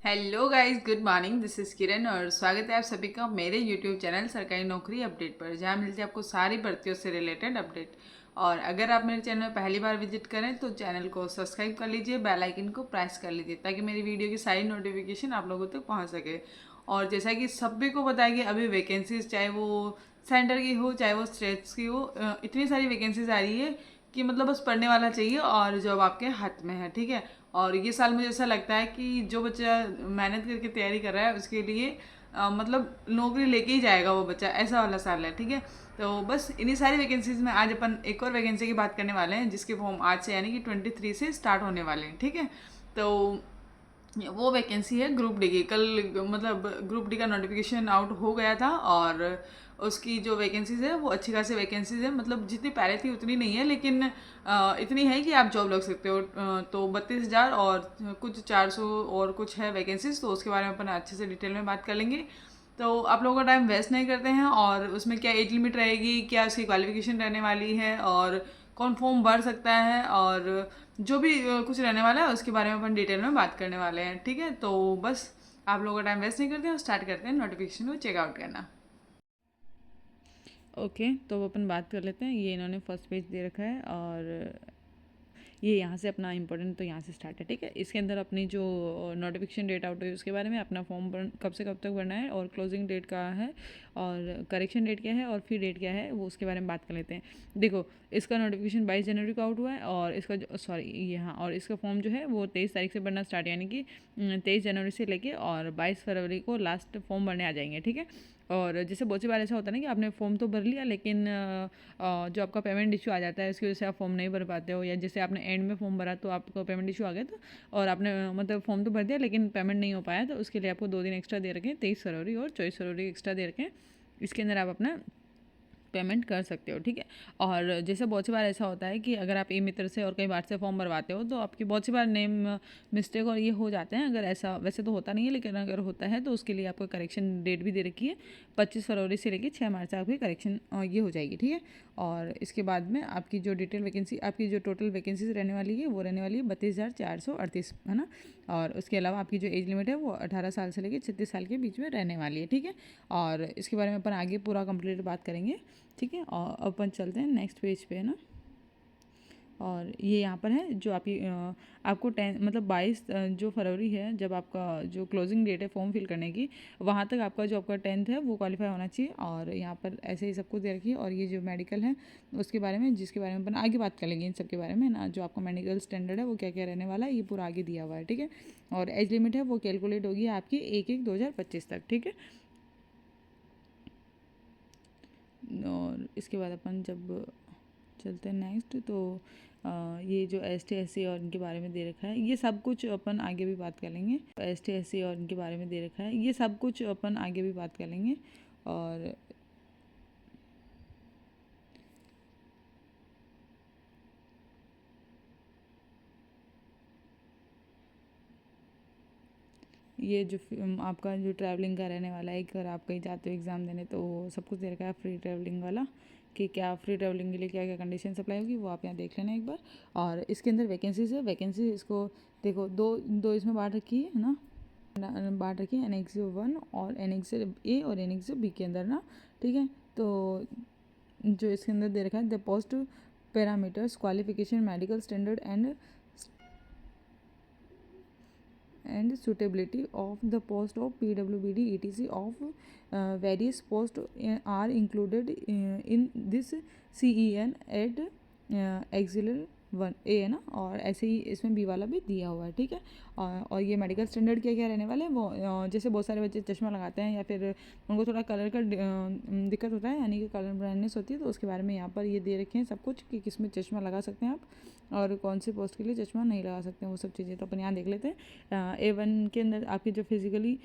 Hello guys, good morning. This is Kiran और स्वागत है आप सभी का मेरे यूट्यूब चैनल सरकारी नौकरी अपडेट पर, जहां मिलती है आपको सारी भर्तियों से रिलेटेड अपडेट। और अगर आप मेरे चैनल में पहली बार विजिट करें तो चैनल को सब्सक्राइब कर लीजिए, बेल आइकन को प्रेस कर लीजिए ताकि मेरी वीडियो की सारी नोटिफिकेशन आप लोगों तक पहुंच सके। और जैसा कि सभी को पता है कि अभी वैकेंसीज चाहे वो सेंटर की हो चाहे वो स्टेट्स की हो, इतनी सारी वैकेंसीज आ रही है कि मतलब बस पढ़ने वाला चाहिए और जॉब आपके हाथ में है। ठीक है। और ये साल मुझे ऐसा लगता है कि जो बच्चा मेहनत करके तैयारी कर रहा है उसके लिए मतलब नौकरी लेके ही जाएगा वो बच्चा, ऐसा वाला साल है। ठीक है। तो बस इन्हीं सारी वैकेंसीज में आज अपन एक और वैकेंसी की बात करने वाले हैं जिसके फॉर्म आज से यानी कि 23 से स्टार्ट होने वाले हैं। ठीक है। तो वो वैकेंसी है ग्रुप डी की। कल मतलब ग्रुप डी का नोटिफिकेशन आउट हो गया था और उसकी जो वैकेंसीज है वो अच्छी खासी वैकेंसीज है। मतलब जितनी पहले थी उतनी नहीं है, लेकिन इतनी है कि आप जॉब लग सकते हो। तो 32,000 और कुछ 400 और कुछ है वैकेंसीज, तो उसके बारे में अपन अच्छे से डिटेल में बात कर लेंगे। तो आप लोगों का टाइम वेस्ट नहीं करते हैं। और उसमें क्या एज लिमिट रहेगी, क्या उसकी क्वालिफिकेशन रहने वाली है और कौन फॉर्म भर सकता है और जो भी कुछ रहने वाला है उसके बारे में अपन डिटेल में बात करने वाले हैं। ठीक है। तो बस आप लोगों का टाइम वेस्ट नहीं करते हैं, स्टार्ट करते हैं नोटिफिकेशन को चेकआउट करना। ओके, तो अब अपन बात कर लेते हैं। ये इन्होंने फर्स्ट पेज दे रखा है और ये यहाँ से अपना इंपॉर्टेंट तो यहाँ से स्टार्ट है। ठीक है। इसके अंदर अपनी जो नोटिफिकेशन डेट आउट हुई उसके बारे में, अपना फॉर्म कब से कब तक भरना है और क्लोजिंग डेट का है और करेक्शन डेट क्या है और फी डेट क्या है, वो उसके बारे में बात कर लेते हैं। देखो, इसका नोटिफिकेशन 22 जनवरी को आउट हुआ है और इसका जो सॉरी यहाँ और इसका फॉर्म जो है वो 23 तारीख से भरना स्टार्ट, यानी कि 23 जनवरी से लेके और 22 फरवरी को लास्ट फॉर्म भरने आ जाएंगे। ठीक है। और जैसे बहुत सी बार ऐसा होता है ना कि आपने फॉर्म तो भर लिया लेकिन जो आपका पेमेंट इशू आ जाता है उसकी वजह से आप फॉर्म नहीं भर पाते हो, या जैसे आपने एंड में फॉर्म भरा तो आपको पेमेंट इशू आ गया था और आपने मतलब फॉर्म तो भर दिया लेकिन पेमेंट नहीं हो पाया, तो उसके लिए आपको 2 दिन एक्स्ट्रा दे रखे हैं, 23 फरवरी और 24 फरवरी एक्स्ट्रा दे रखे हैं। इसके अंदर आप अपना पेमेंट कर सकते हो। ठीक है। और जैसे बहुत सी बार ऐसा होता है कि अगर आप ई मित्र से और कई बार से फॉर्म भरवाते हो तो आपकी बहुत सी बार नेम मिस्टेक और ये हो जाते हैं। अगर ऐसा वैसे तो होता नहीं है, लेकिन अगर होता है तो उसके लिए आपको करेक्शन डेट भी दे रखी है, 25 फरवरी से लेकर 6 मार्च तक आपकी करेक्शन ये हो जाएगी। ठीक है। और इसके बाद में आपकी जो डिटेल वैकेंसी, आपकी जो टोटल वैकेंसीज रहने वाली है वो रहने वाली है 32,438, है ना। और उसके अलावा आपकी जो एज लिमिट है वो 18 साल से लेकर 36 साल के बीच में रहने वाली है। ठीक है। और इसके बारे में अपन आगे पूरा कंप्लीट बात करेंगे। ठीक है। और अपन चलते हैं नेक्स्ट पेज पे, है ना। और ये यहाँ पर है जो आपकी आपको 10 मतलब 22 जो फरवरी है जब आपका जो क्लोजिंग डेट है फॉर्म फिल करने की, वहाँ तक आपका जो आपका 10th है वो क्वालिफाई होना चाहिए। और यहाँ पर ऐसे ही सब कुछ दे रखिए। और ये जो मेडिकल है उसके बारे में, जिसके बारे में अपन आगे बात कर लेंगे इन सब के बारे में ना, जो आपका मेडिकल स्टैंडर्ड है वो क्या क्या रहने वाला है ये पूरा आगे दिया हुआ है। ठीक है। और एज लिमिट है वो कैलकुलेट होगी आपकी 1/1/2025 तक। ठीक है। और इसके बाद अपन जब चलते हैं नेक्स्ट, तो ये जो ST SC और इनके बारे में दे रखा है ये सब कुछ अपन आगे भी बात कर लेंगे। ST SC और इनके बारे में दे रखा है ये सब कुछ अपन आगे भी बात कर लेंगे। और ये जो आपका जो ट्रैवलिंग का रहने वाला है, अगर आप कहीं जाते हो एग्ज़ाम देने तो सब कुछ दे रखा है फ्री ट्रैवलिंग वाला, कि क्या फ्री ट्रैवलिंग के लिए क्या क्या कंडीशन अप्लाई होगी वो आप यहाँ देख लेना एक बार। और इसके अंदर वैकेंसीज है, वैकेंसी इसको देखो दो दो इसमें बांट रखी है ना, बांट रखी है Annex 1 और Annex A और Annex B के अंदर ना। ठीक है। तो जो इसके अंदर दे रखा है the post parameters qualification medical standard and suitability of the post of PWBD etc of various posts are included in this CEN at auxiliary 1A, है ना। और ऐसे ही इसमें बी वाला भी दिया हुआ है। ठीक है। और ये मेडिकल स्टैंडर्ड क्या क्या रहने वाले हैं वो जैसे बहुत सारे बच्चे चश्मा लगाते हैं या फिर उनको थोड़ा कलर का दिक्कत होता है, यानी कि कलर ब्लाइंडनेस होती है, तो उसके बारे में यहाँ पर ये दे रखे हैं सब कुछ कि किस में चश्मा लगा सकते हैं आप और कौन सी पोस्ट के लिए चश्मा नहीं लगा सकते हैं, वो सब चीज़ें तो अपन यहाँ देख लेते हैं। A1 के अंदर आपकी जो physically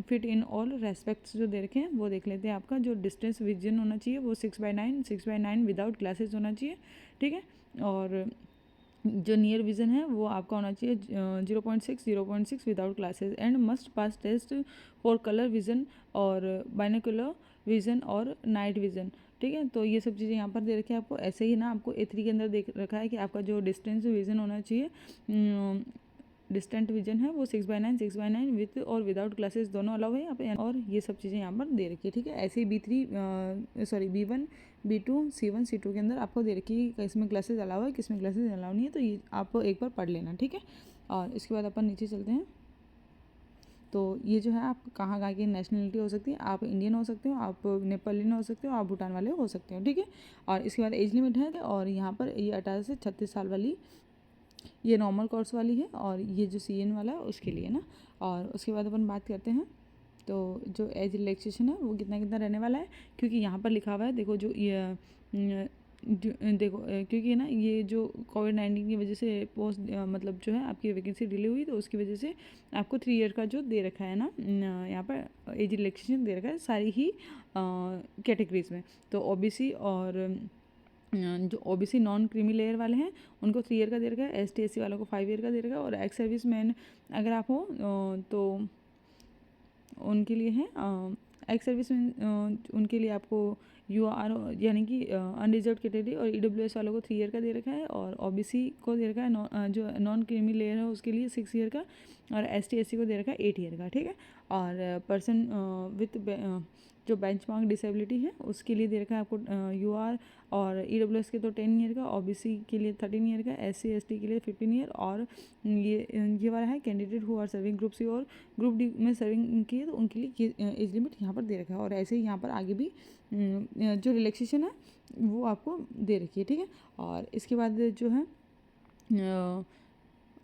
fit in all respects जो दे रखे हैं वो देख लेते हैं। आपका जो डिस्टेंस विजन होना चाहिए वो 6/9 विदाउट ग्लासेस होना चाहिए। ठीक है। और जो नियर विज़न है वो आपका होना चाहिए 0.6 without glasses and must pass test for colour vision और बाइनोकुलर विज़न और नाइट विज़न। ठीक है। तो ये सब चीज़ें यहाँ पर दे रखी है आपको। ऐसे ही ना आपको A3 के अंदर देख रखा है कि आपका जो डिस्टेंस विज़न होना चाहिए डिस्टेंट विजन है वो 6/9 6/9 विथ और विदाउट ग्लासेस दोनों अलाउ है यहाँ पे, और ये सब चीज़ें यहाँ पर दे रखी है, ठीक है। ऐसे ही B1 B2 C1 C2 के अंदर आपको दे रखी है किस में ग्लासेस अलाउ है, किस में ग्लासेस अलाउ नहीं है, तो ये आप एक बार पढ़ लेना, ठीक है। और इसके बाद अपन नीचे चलते हैं। तो ये जो है आप कहाँ कहाँ की नेशनलिटी हो सकती है, आप इंडियन हो सकते हो, आप नेपालियन हो सकते हो, आप भूटान वाले हो सकते हो, ठीक है। और इसके बाद एज लिमिट है, और यहाँ पर ये 18 से 36 साल वाली ये नॉर्मल कोर्स वाली है, और ये जो CN वाला है उसके लिए ना। और उसके बाद अपन बात करते हैं तो जो एज रिलैक्सेशन है वो कितना कितना रहने वाला है, क्योंकि यहाँ पर लिखा हुआ है, देखो जो ये देखो क्योंकि ना ये जो कोविड-19 की वजह से पोस्ट मतलब जो है आपकी वैकेंसी डिले हुई, तो उसकी वजह से आपको 3 ईयर का जो दे रखा है ना, यहाँ पर एज रिलैक्सेशन दे रखा है सारी ही कैटेगरीज में। तो OBC और जो OBC नॉन क्रीमी लेयर वाले हैं उनको 3 ईयर का दे रखा है, ST SC वालों को 5 ईयर का दे रखा है, और एक्स सर्विस मैन अगर आप हो तो उनके लिए है एक्स सर्विस मैन, उनके लिए आपको UR यानी कि अनरिजर्व कैटेगरी और EWS वालों को 3 ईयर का दे रखा है, और OBC को दे रखा है जो नॉन क्रीमी लेयर है उसके लिए 6 ईयर का, और ST SC को दे रखा है 8 ईयर का, ठीक है। और पर्सन विथ जो बेंचमार्क डिसेबिलिटी है उसके लिए दे रखा है आपको UR और EWS के तो 10 ईयर का, OBC के लिए 13 ईयर का, SC ST के लिए 15 ईयर, और ये वाला है candidate who are serving group C और ग्रुप D में सर्विंग की है तो उनके लिए एज लिमिट यहाँ पर दे रखा है। और ऐसे ही यहाँ पर आगे भी जो रिलैक्सेशन है वो आपको दे रखी है, ठीक है। और इसके बाद जो है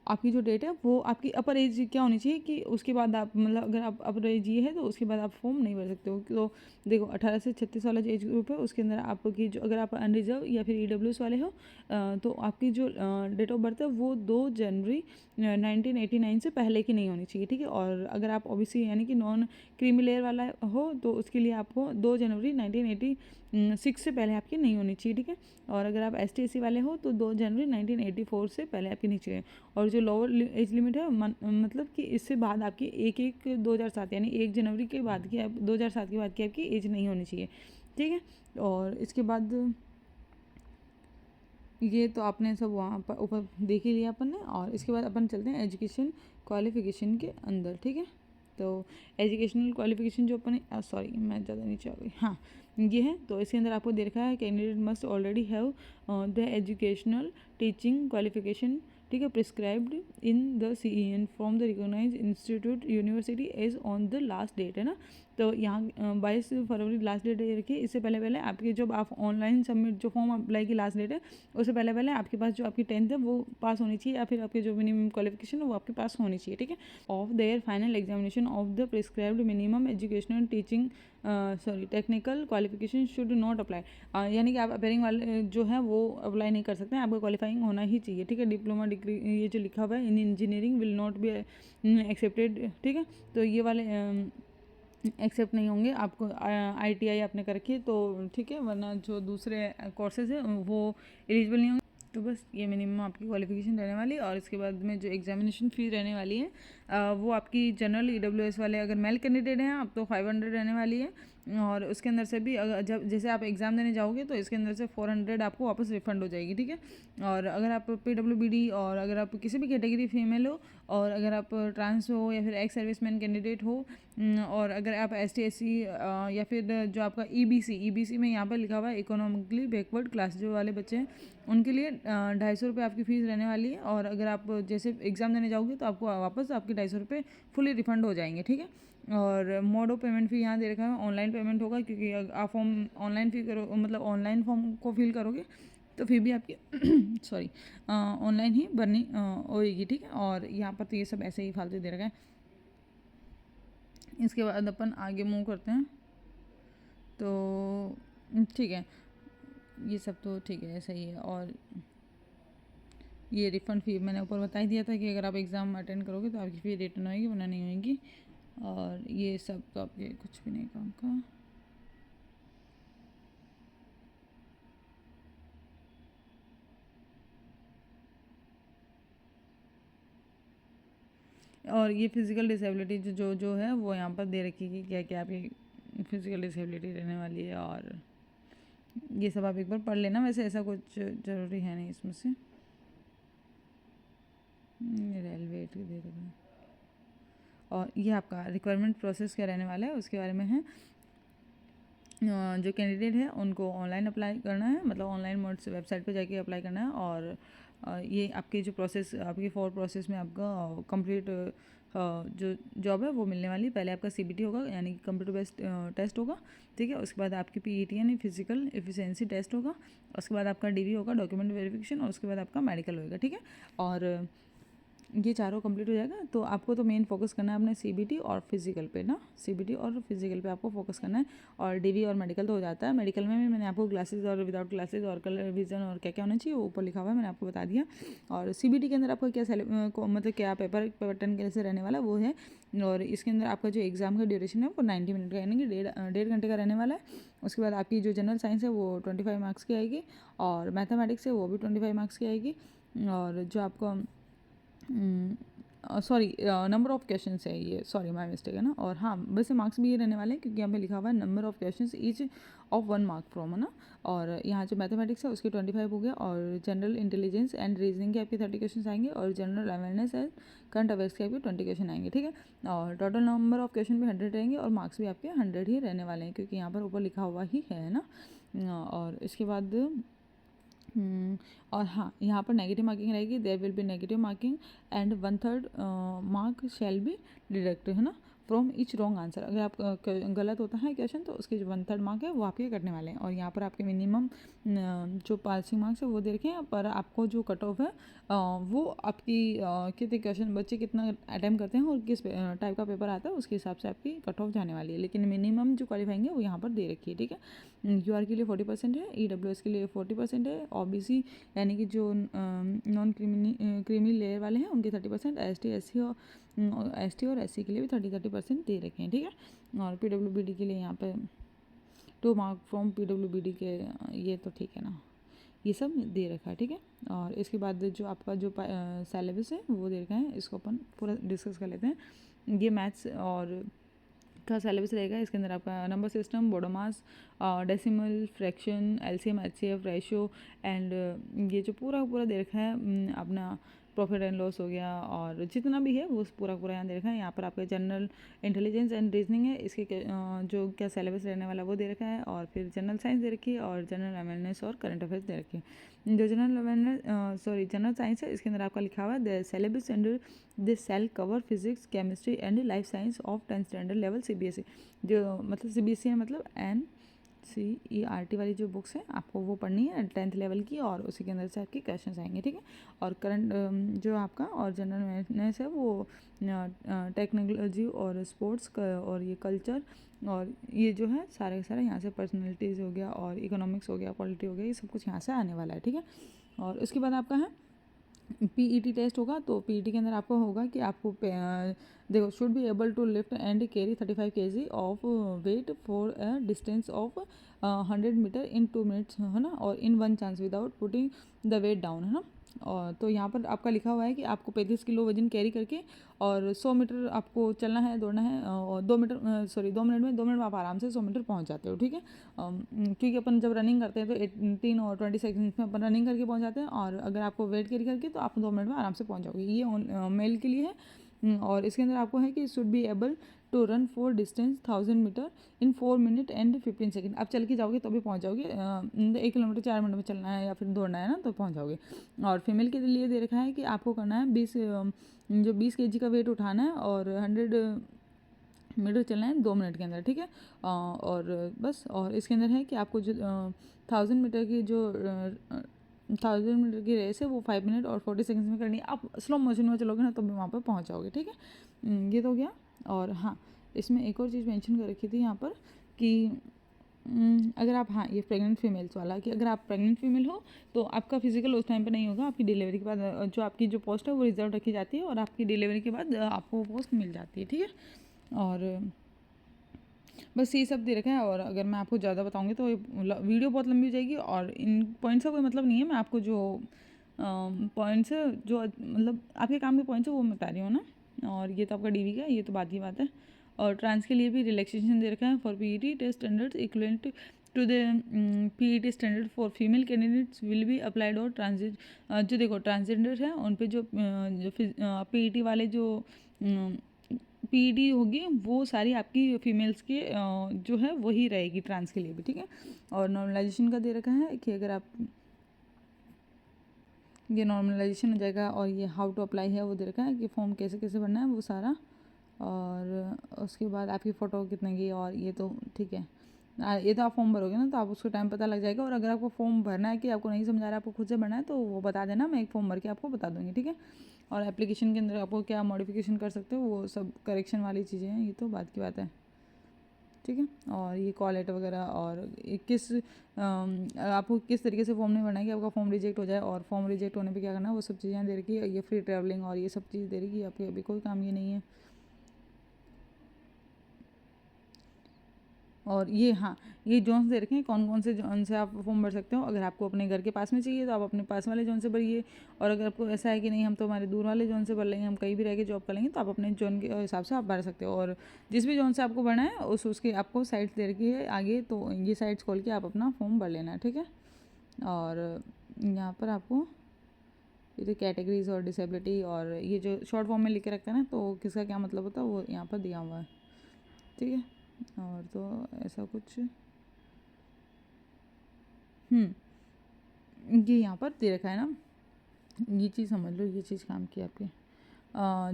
आपकी जो डेट है वो आपकी अपर एज क्या होनी चाहिए कि उसके बाद आप मतलब अगर आप अपर एज ये है तो उसके बाद आप फॉर्म नहीं भर सकते हो। तो देखो 18 से 36 वाला जो एज ग्रुप है उसके अंदर आपकी जो अगर आप अनरिजर्व या फिर EWS वाले हो तो आपकी जो डेट ऑफ बर्थ है वो 2 जनवरी 1989 से पहले की नहीं होनी चाहिए, ठीक है। और अगर आप OBC यानी कि नॉन क्रीमी लेयर वाला हो तो उसके लिए आपको 2 जनवरी 1986 से पहले आपकी नहीं होनी चाहिए, ठीक है। और अगर आप ST SC वाले हो तो 2 जनवरी 1984 से पहले आपकी नहीं चाहिए। और जो लोअर एज लिमिट है मतलब कि इससे बाद आपकी 1/1/2007 यानी 1 जनवरी के बाद की 2007 के बाद की आपकी एज नहीं होनी चाहिए, ठीक है। और इसके बाद ये तो आपने सब वहाँ पर ऊपर देख ही लिया अपन ने। और इसके बाद अपन चलते हैं एजुकेशन क्वालिफिकेशन के अंदर, ठीक है। तो एजुकेशनल क्वालिफिकेशन जो अपन सॉरी मैं ज़्यादा नीचे आ गई, हाँ ये है। तो इसके अंदर आपको दे रखा है candidate must already have the educational teaching qualification, ठीक है, prescribed in the CEN from the recognise institute university as on the last date, है ना। तो यहाँ 22 फरवरी लास्ट डेट रखिए। इससे पहले पहले आपकी जब आप ऑनलाइन सबमिट जो फॉर्म अप्लाई की लास्ट डेट है उससे पहले पहले आपके पास जो आपकी 10th है वो पास होनी चाहिए, या फिर आपके जो मिनिमम क्वालिफिकेशन है वो आपके पास होनी चाहिए, ठीक है। Of their final examination of the prescribed minimum educational teaching technical qualification should not apply, यानी कि आप अपेयरिंग वाले जो है वो अप्लाई नहीं कर सकते हैं, आपको क्वालिफाइंग होना ही चाहिए, ठीक है। डिप्लोमा डिग्री ये जो लिखा हुआ है इन engineering will not be accepted, ठीक है। तो ये वाले एक्सेप्ट नहीं होंगे, आपको ITI आपने कर रखी है तो ठीक है, वरना जो दूसरे कोर्सेज हैं वो एलिजिबल नहीं होंगे। तो बस ये मिनिमम आपकी क्वालिफिकेशन रहने वाली है। और इसके बाद में जो एग्जामिनेशन फ़ीस रहने वाली है वो आपकी जनरल EWS वाले अगर मेल कैंडिडेट हैं आप तो 500 रहने वाली है। और उसके अंदर से भी अगर जब जैसे आप एग्ज़ाम देने जाओगे तो इसके अंदर से 400 आपको वापस रिफंड हो जाएगी, ठीक है। और अगर आप PWBD और अगर आप किसी भी कैटेगरी फीमेल हो, और अगर आप ट्रांस हो या फिर एक्स सर्विसमैन कैंडिडेट हो, और अगर आप ST SC या फिर जो आपका EBC में यहाँ पर लिखा हुआ है इकोनॉमिकली बैकवर्ड क्लास जो वाले बच्चे हैं उनके लिए 250 रुपये आपकी फ़ीस रहने वाली है। और अगर आप जैसे एग्ज़ाम देने जाओगे तो आपको वापस आपके 250 रुपये फुली रिफंड हो जाएंगे, ठीक है। और मोड ऑफ पेमेंट फी यहाँ दे रखा है ऑनलाइन पेमेंट होगा, क्योंकि आप फॉर्म ऑनलाइन फी करो मतलब ऑनलाइन फॉर्म को फिल करोगे तो फिर भी आपकी सॉरी ऑनलाइन ही भरनी होएगी, ठीक है। और यहाँ पर तो ये सब ऐसे ही फालतू दे रखा है। इसके बाद अपन आगे मूव करते हैं। तो ठीक है, ये सब तो ठीक है ऐसा ही है। और ये रिफ़ंड फ़ी मैंने ऊपर बता ही दिया था कि अगर आप एग्ज़ाम अटेंड करोगे तो आपकी फ़ी रिटर्न होएगी वरना नहीं होएगी। और ये सब तो आपके कुछ भी नहीं काम का। और ये फिज़िकल डिसेबिलिटी जो है वो यहाँ पर दे रखी है कि क्या क्या आपकी फ़िज़िकल डिसेबिलिटी रहने वाली है। और ये सब आप एक बार पढ़ लेना, वैसे ऐसा कुछ ज़रूरी है नहीं इसमें से। रेलवे दे रखा है। और ये आपका रिक्वायरमेंट प्रोसेस क्या रहने वाला है उसके बारे में है। जो कैंडिडेट है उनको ऑनलाइन अप्लाई करना है, मतलब ऑनलाइन मोड से वेबसाइट पे जाके अप्लाई करना है। और ये आपके जो प्रोसेस, आपकी 4 प्रोसेस में आपका कंप्लीट जो जॉब है वो मिलने वाली है। पहले आपका CBT होगा, यानी कि कंप्यूटर बेस्ड टेस्ट होगा, ठीक है। उसके बाद आपकी PET यानी फिजिकल एफिशिएंसी टेस्ट होगा। उसके बाद आपका DV होगा, डॉक्यूमेंट वेरिफिकेशन, और उसके बाद आपका मेडिकल होगा, ठीक है। और ये चारों कंप्लीट हो जाएगा तो आपको तो मेन फोकस करना है अपने CBT और फिजिकल पे ना, CBT और फिजिकल पे आपको फोकस करना है। और DV और मेडिकल तो हो जाता है। मेडिकल में भी मैंने आपको ग्लासेस और विदाउट ग्लासेस और कलर विजन और क्या क्या होना चाहिए वो ऊपर लिखा हुआ है, मैंने आपको बता दिया। और CBT के अंदर आपका क्या मतलब क्या पेपर पैटर्न कैसे रहने वाला वो है। और इसके अंदर आपका जो एग्ज़ाम का ड्यूरेशन है वो 90 मिनट का, यानी कि डेढ़ घंटे का रहने वाला है। उसके बाद आपकी जो जनरल साइंस है वो 25 मार्क्स की आएगी, और मैथमेटिक्स है वो भी 25 मार्क्स की आएगी। और जो आपको सॉरी नंबर ऑफ़ क्वेश्चंस है ये, सॉरी माय मिस्टेक है ना। और हाँ, वैसे मार्क्स भी ये रहने वाले हैं क्योंकि यहाँ पे लिखा हुआ है number of questions each of 1 mark from, है ना। और यहाँ जो मैथमेटिक्स है उसके 25 हो गया, और जनरल इंटेलिजेंस एंड रीजनिंग के आपके 30 क्वेश्चन आएंगे, और general awareness and current affairs के आपके 20 क्वेश्चन आएंगे, ठीक है। और टोटल नंबर ऑफ़ क्वेश्चन भी 100 रहेंगे, और मार्क्स भी आपके 100 ही रहने वाले हैं क्योंकि यहाँ पर ऊपर लिखा हुआ ही है ना। और इसके बाद और हाँ, यहाँ पर नेगेटिव मार्किंग रहेगी, there will be negative marking and 1/3 mark shall be deduct, है ना, फ्रॉम ईच रॉन्ग आंसर। अगर आप गलत होता है क्वेश्चन तो उसके जो 1/3 मार्क है वो आपके कटने वाले हैं। और यहाँ पर आपके मिनिमम जो पासिंग मार्क्स है वो दे रखे हैं, पर आपको जो कट ऑफ है वो आपकी कितने क्वेश्चन बच्चे कितना अटैम्प्ट करते हैं और किस टाइप का पेपर आता है उसके हिसाब से आपकी कट ऑफ जाने वाली है। लेकिन मिनिमम जो क्वालिफाइंग है वो यहाँ पर दे रखी है, ठीक है। UR के लिए 40% है, EWS के लिए 40% है, OBC यानी कि जो नॉन क्रीमी लेयर वाले हैं उनके 30%, ST और SC के लिए भी 30% दे रखे हैं, ठीक है। और PWBD के लिए यहाँ पे 2 मार्क फ्रॉम PWBD के, ये तो ठीक है ना, ये सब दे रखा है, ठीक है। और इसके बाद जो आपका जो सिलेबस है वो दे रखा है, इसको अपन पूरा डिस्कस कर लेते हैं। ये मैथ्स और का सिलेबस रहेगा। इसके अंदर आपका number system, BODMAS, decimal, fraction, LCM, HCF, ratio, and ये जो पूरा दे रखा है अपना प्रॉफिट एंड लॉस हो गया, और जितना भी है वो पूरा यहाँ दे रखा है। यहाँ पर आपका जनरल इंटेलिजेंस एंड रीजनिंग है, इसके जो क्या सिलेबस रहने वाला वो दे रखा है। और फिर जनरल साइंस दे रखी है, और जनरल अवेयरनेस और करंट अफेयर्स दे रखी है। जो जनरल साइंस है इसके अंदर आपका लिखा हुआ है the syllabus under this cell cover physics, chemistry and life science of 10th standard level CBSE। जो मतलब CBSE है मतलब NCERT वाली जो बुक्स हैं आपको वो पढ़नी है 10th लेवल की, और उसी के अंदर से आपके क्वेश्चंस आएंगे, ठीक है। और करंट जो आपका और जनरल अवेयरनेस है वो टेक्नोलॉजी और स्पोर्ट्स का और ये कल्चर, और ये जो है सारे के सारे यहाँ से पर्सनैलिटीज़ हो गया और इकोनॉमिक्स हो गया, पॉलिटी हो गया, ये सब कुछ यहाँ से आने वाला है, ठीक है। और उसके बाद आपका है PET टेस्ट होगा। तो PET के अंदर आपको होगा कि आपको देखो, should be able to lift and carry 35 kg of weight for a distance of 100 metre in 2 minutes, है ना, और in 1 chance without putting the weight down, है ना। और तो यहाँ पर आपका लिखा हुआ है कि आपको 35 किलो वजन कैरी करके और 100 मीटर आपको चलना है, दौड़ना है, और 2 मिनट में आप आराम से 100 मीटर पहुँच जाते हो, ठीक है। क्योंकि अपन जब रनिंग करते हैं तो 18 और 20 सेकंड्स में अपन रनिंग करके पहुँच जाते हैं, और अगर आपको वेट कैरी करके तो आप 2 मिनट में आराम से पहुँच जाओगे। ये मेल के लिए है। और इसके अंदर आपको है कि should be able to run for distance 1000 metre in 4 minute and 15 second. आप चल के जाओगे तो भी पहुँच जाओगे, 1 किलोमीटर 4 मिनट में चलना है या फिर दौड़ना है ना तो पहुँच जाओगे। और फीमेल के लिए दे रखा है कि आपको करना है 20 kg का वेट उठाना है, और 100 मीटर चलना है 2 मिनट के अंदर, ठीक है। और बस, और इसके अंदर है कि आपको जो 1000 मीटर की जो 1000 मीटर की रेस है वो 5 मिनट और 40 सेकंड्स में करनी है। आप स्लो मोशन में चलोगे ना तो भी वहाँ पर पहुँच जाओगे, ठीक है। ये तो हो गया। और हाँ, इसमें एक और चीज़ मेंशन कर रखी थी यहाँ पर कि अगर आप, हाँ, ये प्रेग्नेंट फीमेल्स वाला कि अगर आप प्रेग्नेंट फीमेल हो तो आपका फिजिकल उस टाइम पे नहीं होगा, आपकी डिलीवरी के बाद जो आपकी जो पोस्ट है वो रिजर्व रखी जाती है, और आपकी डिलीवरी के बाद आपको वो पोस्ट मिल जाती है, ठीक है। और बस ये सब दे रखा है। और अगर मैं आपको ज़्यादा बताऊँगी तो वीडियो बहुत लंबी हो जाएगी, और इन पॉइंट्स का कोई मतलब नहीं है। मैं आपको जो पॉइंट्स है जो मतलब आपके काम के पॉइंट्स है वो मैं बता रही हूँ ना। और ये तो आपका DV का, ये तो बात ही बात है। और ट्रांस के लिए भी रिलैक्सेशन दे रखा है for PET test standards equivalent to the PET standard for female candidates will be applied और ट्रांसजेंड, जो देखो ट्रांसजेंडर है उन पे जो PET वाले जो PET होगी वो सारी आपकी फीमेल्स के जो है वही रहेगी ट्रांस के लिए भी, ठीक है। और नॉर्मलाइजेशन का दे रखा है कि अगर आप ये नॉर्मलाइजेशन हो जाएगा, और ये हाउ टू अप्लाई है वो दे रखा है कि फॉर्म कैसे कैसे भरना है वो सारा, और उसके बाद आपकी फ़ोटो कितने की, और ये तो ठीक है। ये तो आप फॉर्म भरोगे ना तो आप उसको टाइम पता लग जाएगा, और अगर आपको फॉर्म भरना है कि आपको नहीं समझा रहा है, आपको खुद से भरना है तो वो बता देना, मैं एक फॉर्म भर के आपको बता दूँगी, ठीक है। और एप्लीकेशन के अंदर आपको क्या मॉडिफिकेशन कर सकते हो वो सब करेक्शन वाली चीज़ें हैं, ये तो बात की बात है, ठीक है। और ये कॉल लेटर वगैरह, और आपको किस तरीके से फॉर्म नहीं भरना है कि आपका फॉर्म रिजेक्ट हो जाए, और फॉर्म रिजेक्ट होने पे क्या करना है वो सब चीज़ें दे रखी है। ये फ्री ट्रैवलिंग और ये सब चीज़ दे रखी है, आपके अभी कोई काम ये नहीं है। और ये हाँ, ये जोन्स दे रखे हैं कौन कौन से जोन से आप फॉर्म भर सकते हो। अगर आपको अपने घर के पास में चाहिए तो आप अपने पास वाले जोन से भरिए, और अगर आपको ऐसा है कि नहीं हम तो हमारे दूर वाले जोन से भर लेंगे, हम कहीं भी रह के जॉब कर लेंगे, तो आप अपने जोन के हिसाब से आप भर सकते हो। और जिस भी जोन से आपको भरना है उसकी आपको साइट्स दे रखी है आगे, तो ये साइट्स खोल के आप अपना फॉर्म भर लेना है, ठीक है। और यहाँ पर आपको ये जो कैटेगरीज और डिसेबिलिटी और ये जो शॉर्ट फॉर्म में लिख के रखा है ना, तो किसका क्या मतलब होता है वो यहाँ पर दिया हुआ है, ठीक है। और तो ऐसा कुछ ये यहाँ पर दे रखा है ना, ये चीज़ समझ लो, ये चीज़ काम की आपके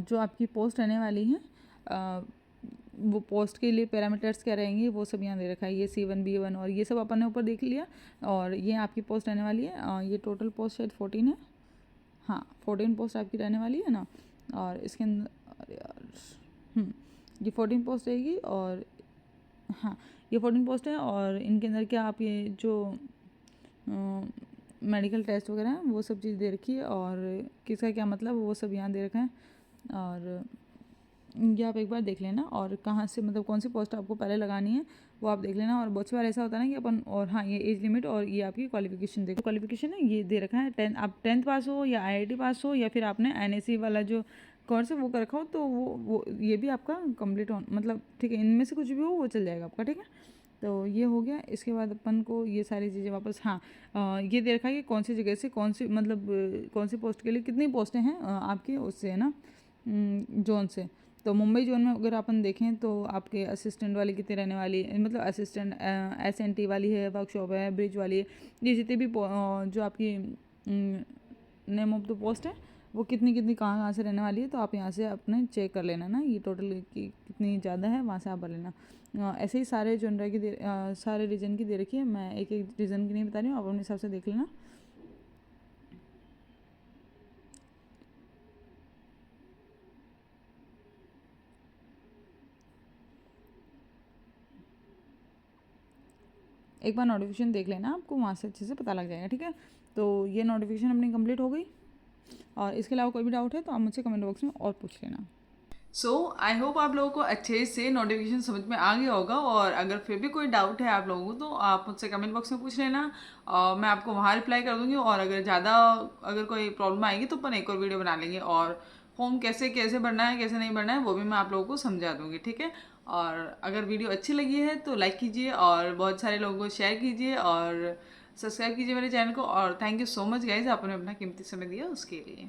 जो आपकी पोस्ट रहने वाली है, वो पोस्ट के लिए पैरामीटर्स क्या रहेंगे वो सब यहाँ दे रखा है। ये C1 B1 और ये सब अपन ने ऊपर देख लिया, और ये आपकी पोस्ट रहने वाली है। ये टोटल पोस्ट शायद 14 है, हाँ 14 पोस्ट आपकी रहने वाली है ना। और इसके अंदर अरे यार ये 14 पोस्ट रहेगी, और हाँ ये 14 पोस्ट है। और इनके अंदर क्या आप ये जो मेडिकल टेस्ट वगैरह हैं वो सब चीज़ दे रखी है, और किसका क्या मतलब वो सब यहाँ दे रखा है। और ये आप एक बार देख लेना, और कहाँ से मतलब कौन सी पोस्ट आपको पहले लगानी है वो आप देख लेना। और बहुत सी बार ऐसा होता है ना कि अपन, और हाँ ये एज लिमिट और ये आपकी क्वालिफिकेशन देखो, क्वालिफिकेशन है ये दे रखा है आप 10th पास हो या IIT पास हो, या फिर आपने NSE वाला जो कोर्स है वो कर रखा हो, तो वो ये भी आपका कंप्लीट हो, मतलब ठीक है, इनमें से कुछ भी हो वो चल जाएगा आपका, ठीक है। तो ये हो गया। इसके बाद अपन को ये सारी चीज़ें वापस, हाँ ये दे रखा है कि कौन सी जगह से कौन सी मतलब कौन सी पोस्ट के लिए कितनी पोस्टें हैं आपके उससे है ना जोन से। तो मुंबई जोन में अगर अपन देखें तो आपके असिस्टेंट वाली कितनी रहने वाली है, मतलब असिस्टेंट SNT वाली है, वर्कशॉप है, ब्रिज वाली है, ये जितने भी जो आपकी नेम ऑफ द पोस्ट है वो कितनी कितनी कहाँ कहाँ से रहने वाली है, तो आप यहाँ से अपने चेक कर लेना ना, ये टोटल कितनी ज़्यादा है वहाँ से आप भर लेना। ऐसे ही सारे जनरा की सारे रीजन की दे रखी है, मैं एक एक रीजन की नहीं बता रही हूँ, आप अपने हिसाब से देख लेना। एक बार नोटिफिकेशन देख लेना, आपको वहाँ से अच्छे से पता लग जाएगा, ठीक है। तो ये नोटिफिकेशन अपनी कंप्लीट हो गई, और इसके अलावा कोई भी डाउट है तो आप मुझसे कमेंट बॉक्स में और पूछ लेना। सो आई होप आप लोगों को अच्छे से नोटिफिकेशन समझ में आ गया होगा, और अगर फिर भी कोई डाउट है आप लोगों को तो आप मुझसे कमेंट बॉक्स में पूछ लेना, और मैं आपको वहाँ रिप्लाई कर दूँगी। और अगर ज़्यादा अगर कोई प्रॉब्लम आएगी तो अपन एक और वीडियो बना लेंगे, और फॉर्म कैसे कैसे भरना है कैसे नहीं भरना है वो भी मैं आप लोगों को समझा दूँगी, ठीक है। और अगर वीडियो अच्छी लगी है तो लाइक कीजिए, और बहुत सारे लोगों को शेयर कीजिए, और सब्सक्राइब कीजिए मेरे चैनल को। और thank you so much guys, आपने अपना कीमती समय दिया उसके लिए।